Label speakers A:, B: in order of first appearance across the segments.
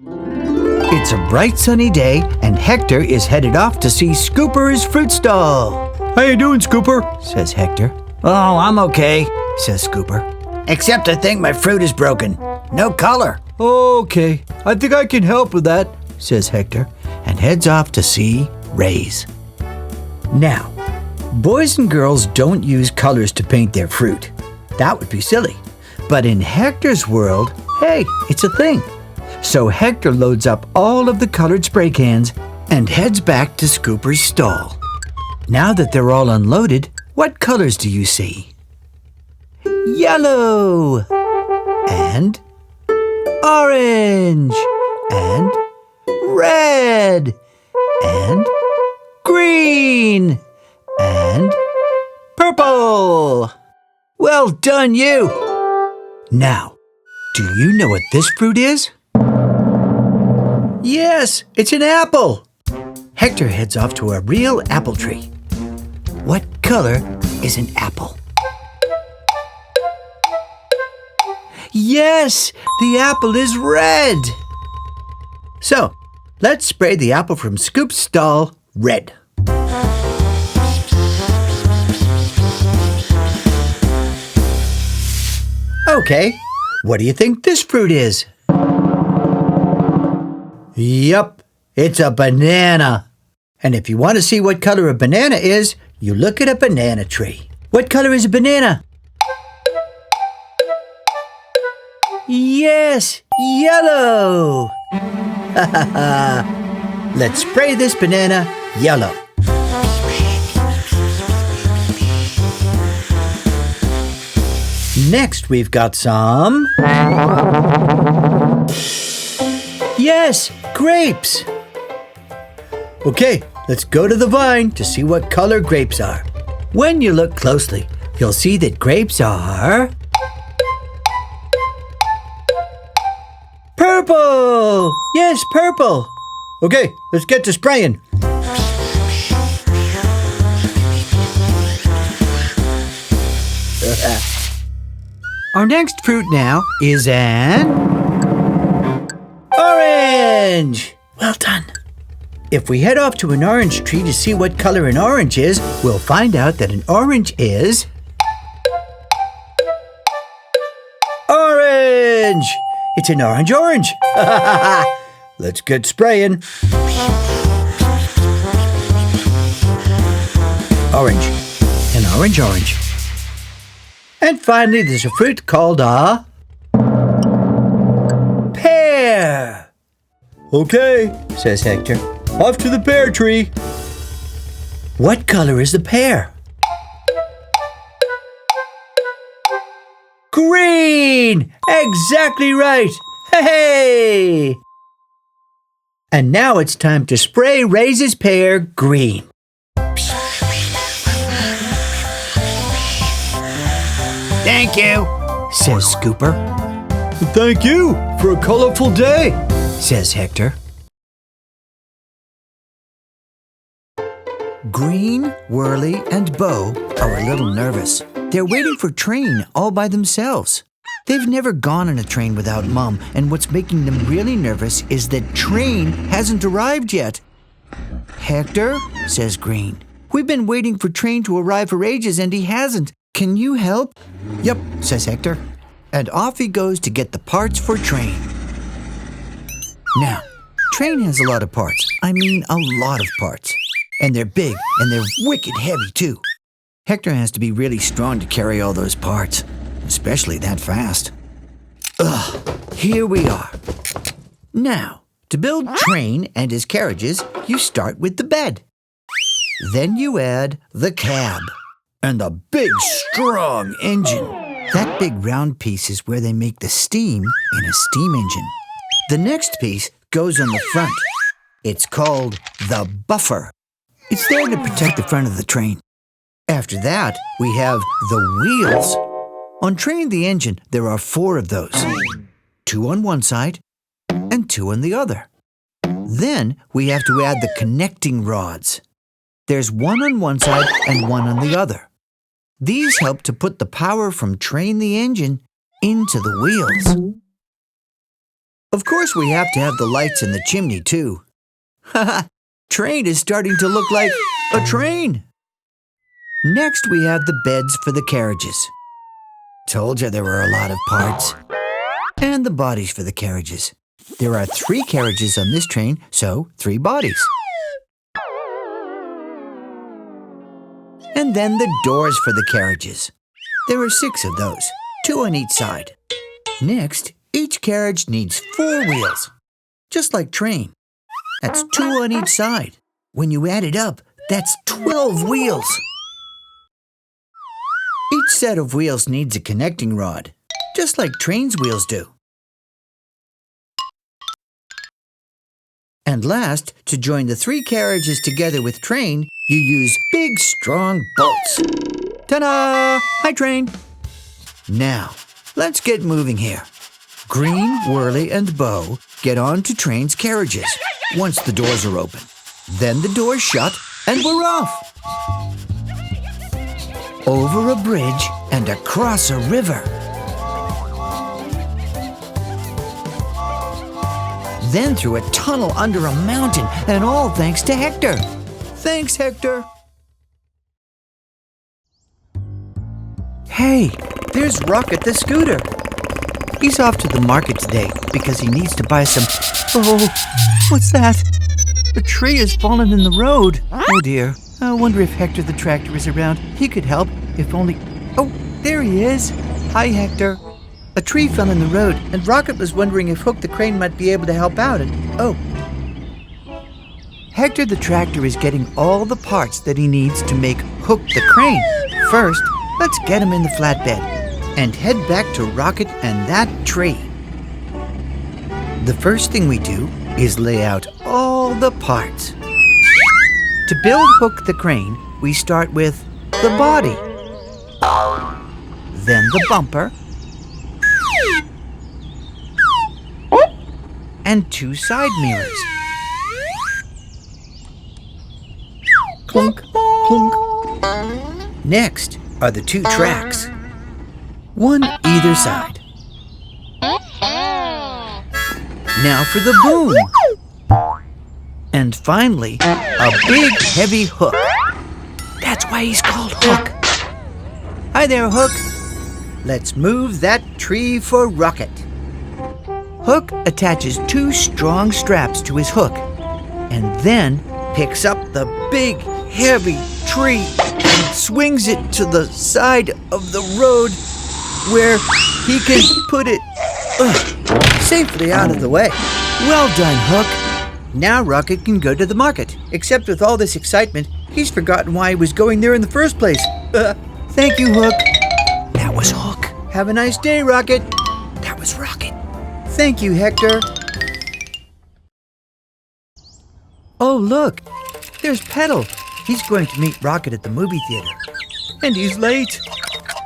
A: It's a bright sunny day, and Hector is headed off to see Scooper's fruit stall.
B: How you doing, Scooper?
A: Says Hector. Oh, I'm okay, says Scooper. Except I think my fruit is broken. No color.
B: Okay, I think I can help with that,
A: says Hector, and heads off to see Rays. Now, boys and girls don't use colors to paint their fruit. That would be silly. But in Hector's world, hey, it's a thing. So Hector loads up all of the colored spray cans and heads back to Scooper's stall. Now that they're all unloaded, what colors do you see? Yellow and orange and red and green and purple. Well done, you! Now, do you know what this fruit is? Yes, it's an apple. Hector heads off to a real apple tree. What color is an apple? Yes, the apple is red. So, let's spray the apple from Scoop's stall red. Okay, what do you think this fruit is? Yup, it's a banana. And if you want to see what color a banana is, you look at a banana tree. What color is a banana? Yes, yellow. Let's spray this banana yellow. Next, we've got some... Yes, grapes. Okay, let's go to the vine to see what color grapes are. When you look closely, you'll see that grapes are... purple! Yes, purple. Okay, let's get to spraying. Our next fruit now is an orange. Well done. If we head off to an orange tree to see what color an orange is, we'll find out that an orange is orange. It's an orange. Let's get spraying. Orange. An orange. And finally, there's a fruit called a pear.
B: Okay,
A: says Hector.
B: Off to the pear tree.
A: What color is the pear? Green! Exactly right! Hey! And now it's time to spray Ray's pear green. Thank you, says Scooper.
B: Thank you for a colorful day,
A: says Hector. Green, Whirly, and Bo are a little nervous. They're waiting for Train all by themselves. They've never gone on a train without Mom, and what's making them really nervous is that Train hasn't arrived yet. Hector, says Green, we've been waiting for Train to arrive for ages and he hasn't. Can you help? Yep, says Hector. And off he goes to get the parts for Train. Now, Train has a lot of parts. I mean, a lot of parts. And they're big, and they're wicked heavy, too. Hector has to be really strong to carry all those parts, especially that fast. Here we are. Now, to build Train and his carriages, you start with the bed. Then you add the cab. And the big, strong engine. That big round piece is where they make the steam in a steam engine. The next piece goes on the front. It's called the buffer. It's there to protect the front of the train. After that, we have the wheels. On Train the Engine, there are 4 of those. 2 on one side and 2 on the other. Then we have to add the connecting rods. There's 1 on one side and 1 on the other. These help to put the power from Train the Engine into the wheels. Of course, we have to have the lights in the chimney, too. Haha, train is starting to look like a train. Next, we have the beds for the carriages. Told you there were a lot of parts. And the bodies for the carriages. There are 3 carriages on this train, so 3 bodies. And then the doors for the carriages. There are 6 of those, 2 on each side. Next, each carriage needs 4 wheels, just like train. That's 2 on each side. When you add it up, that's 12 wheels. Each set of wheels needs a connecting rod, just like train's wheels do. And last, to join the 3 carriages together with train, you use big, strong bolts. Ta-da! Hi, train! Now, let's get moving here. Green, Whirly, and Bo get on to train's carriages once the doors are open. Then the doors shut, and we're off! Over a bridge and across a river. Then through a tunnel under a mountain, and all thanks to Hector. Thanks, Hector. Hey, there's Rocket the scooter. He's off to the market today because he needs to buy some... Oh, what's that? A tree has fallen in the road. Oh dear. I wonder if Hector the Tractor is around. He could help, if only... Oh, there he is. Hi, Hector. A tree fell in the road, and Rocket was wondering if Hook the Crane might be able to help out, and... Hector the Tractor is getting all the parts that he needs to make Hook the Crane. First, let's get him in the flatbed and head back to Rocket and that tree. The first thing we do is lay out all the parts. To build Hook the Crane, we start with the body, then the bumper, and 2 side mirrors. Clunk, clunk. Next are the 2 tracks, one either side. Now for the boom. And finally, a big heavy hook. That's why he's called Hook. Hi there, Hook. Let's move that tree for Rocket. Hook attaches 2 strong straps to his hook and then picks up the big, heavy tree and swings it to the side of the road where he can put it safely out of the way. Well done, Hook. Now Rocket can go to the market. Except with all this excitement, he's forgotten why he was going there in the first place. Thank you, Hook. That was Hook. Have a nice day, Rocket. That was Rocket. Thank you, Hector. Oh, look. There's Pedal. He's going to meet Rocket at the movie theater. And he's late.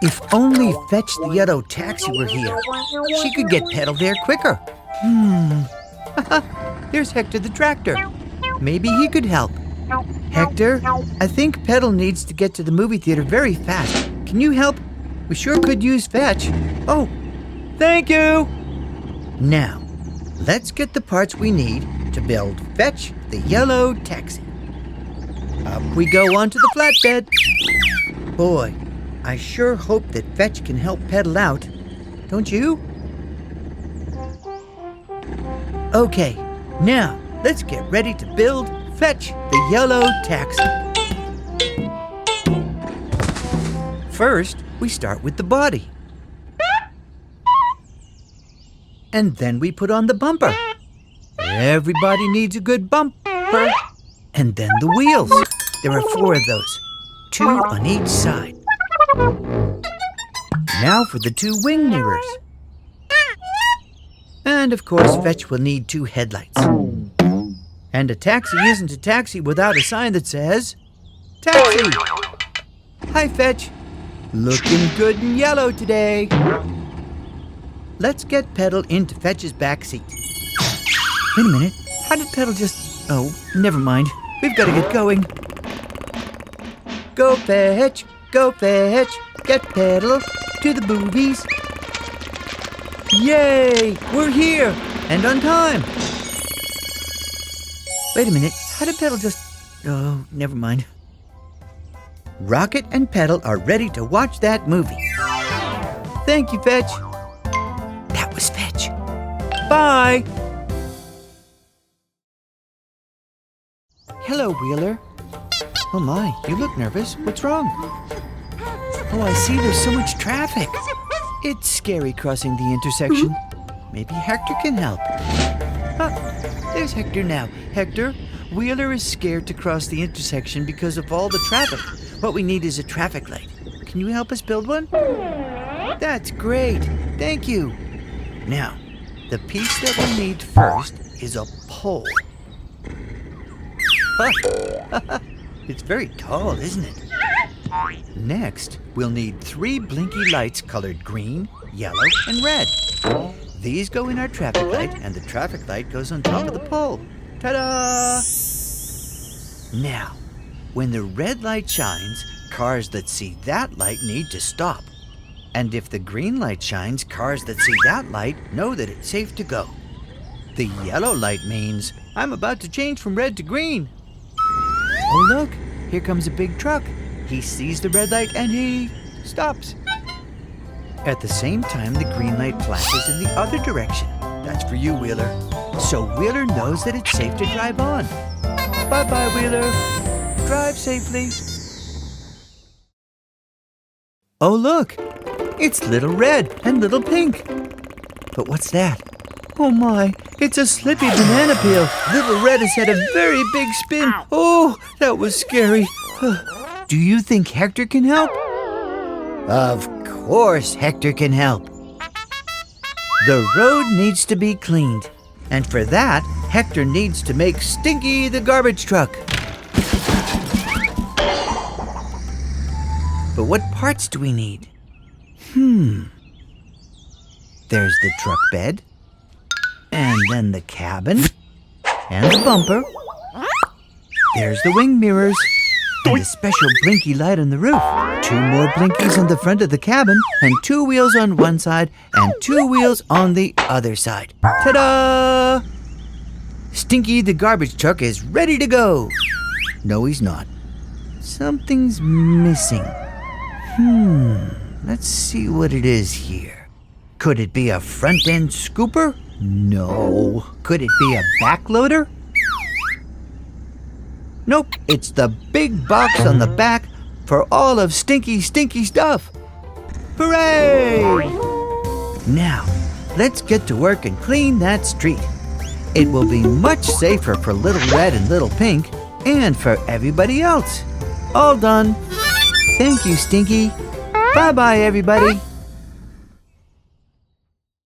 A: If only Fetch the yellow taxi were here. She could get Pedal there quicker. There's Hector the Tractor. Maybe he could help. Hector, I think Pedal needs to get to the movie theater very fast. Can you help? We sure could use Fetch. Oh, thank you. Now, let's get the parts we need to build Fetch the yellow taxi. Up we go onto the flatbed. Boy, I sure hope that Fetch can help Pedal out. Don't you? Okay, now let's get ready to build Fetch the yellow taxi. First, we start with the body. And then we put on the bumper. Everybody needs a good bumper. And then the wheels. There are 4 of those, 2 on each side. Now for the 2 wing mirrors. And of course, Fetch will need 2 headlights. And a taxi isn't a taxi without a sign that says, Taxi! Hi, Fetch. Looking good in yellow today. Let's get Pedal into Fetch's back seat. Wait a minute. How did Pedal just... Oh, never mind. We've got to get going. Go Fetch, get Pedal to the movies. Yay, we're here. and on time. Wait a minute, how did Pedal just... Oh, never mind. Rocket and Pedal are ready to watch that movie. Thank you, Fetch. That was Fetch. Bye. Hello, Wheeler. Oh my, you look nervous. What's wrong? Oh, I see there's so much traffic. It's scary crossing the intersection. Maybe Hector can help. There's Hector now. Hector, Wheeler is scared to cross the intersection because of all the traffic. What we need is a traffic light. Can you help us build one? That's great. Thank you. Now, the piece that we'll need first is a pole. It's very tall, isn't it? Next, we'll need 3 blinky lights colored green, yellow, and red. These go in our traffic light, and the traffic light goes on top of the pole. Ta-da! Now, when the red light shines, cars that see that light need to stop. And if the green light shines, cars that see that light know that it's safe to go. The yellow light means I'm about to change from red to green. Oh, look, here comes a big truck. He sees the red light and he stops. At the same time, the green light flashes in the other direction. That's for you, Wheeler. So Wheeler knows that it's safe to drive on. Bye-bye, Wheeler. Drive safely. Oh, look, it's Little Red and Little Pink. But what's that? Oh my, it's a slippy banana peel. Little Red has had a very big spin. Oh, that was scary. Do you think Hector can help? Of course Hector can help. The road needs to be cleaned. And for that, Hector needs to make Stinky the garbage truck. But what parts do we need? There's the truck bed, and then the cabin, and the bumper. There's the wing mirrors, and a special blinky light on the roof. 2 more blinkies on the front of the cabin, and 2 wheels on one side, and 2 wheels on the other side. Ta-da! Stinky the garbage truck is ready to go. No, he's not. Something's missing. Let's see what it is here. Could it be a front-end scooper? No. Could it be a backloader? Nope, it's the big box on the back for all of Stinky's stinky stuff. Hooray! Now, let's get to work and clean that street. It will be much safer for Little Red and Little Pink, and for everybody else. All done. Thank you, Stinky. Bye-bye, everybody.